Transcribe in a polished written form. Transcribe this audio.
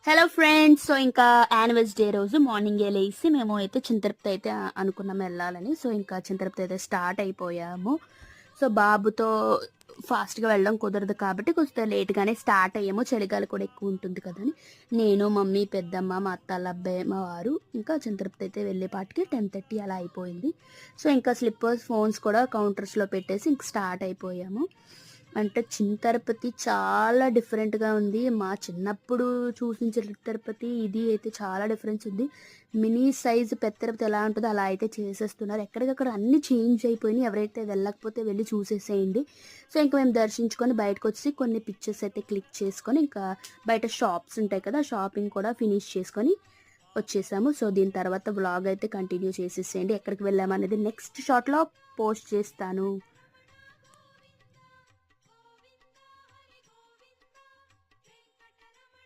Hello friends. So ఇంకా యానివర్స్ day రోజు మార్నింగే లేసి మేము అయితే చింతరపుతి అయితే అనుకున్నాము వెళ్ళాలని. సో ఇంకా చింతరపుతి అయితే స్టార్ట్ అయిపోయాము. సో బాబుతో ఫాస్ట్గా వెళ్ళడం కుదరదు కాబట్టి కొంచెం లేట్గానే స్టార్ట్ అయ్యాము. చలిగాలి కూడా ఎక్కువ ఉంటుంది కదని నేను, మమ్మీ, పెద్దమ్మ, మా అత్త, అబ్బాయి, మా వారు ఇంకా చింతరపుతి అయితే వెళ్ళేపాటికి 10:30 అలా అయిపోయింది. సో ఇంకా స్లిప్పర్స్, ఫోన్స్ కూడా కౌంటర్స్లో పెట్టేసి ఇంక స్టార్ట్ అయిపోయాము. అంటే చిన్న తిరుపతి చాలా డిఫరెంట్గా ఉంది. మా చిన్నప్పుడు చూసిన తిరుపతి ఇది అయితే చాలా డిఫరెన్స్ ఉంది. మినీ సైజు పెద్ద తిరుపతి ఎలా ఉంటుందో అలా అయితే చేసేస్తున్నారు. ఎక్కడికక్కడ అన్ని చేంజ్ అయిపోయినాయి. ఎవరైతే వెళ్ళకపోతే వెళ్ళి చూసేసేయండి. సో ఇంకా మేము దర్శించుకొని బయటకు వచ్చి కొన్ని పిక్చర్స్ అయితే క్లిక్ చేసుకొని ఇంకా బయట షాప్స్ ఉంటాయి కదా, షాపింగ్ కూడా ఫినిష్ చేసుకొని వచ్చేసాము. సో దీని తర్వాత వ్లాగ్ అయితే కంటిన్యూ చేసేసేయండి. ఎక్కడికి వెళ్ళామనేది నెక్స్ట్ షాట్లో పోస్ట్ చేస్తాను.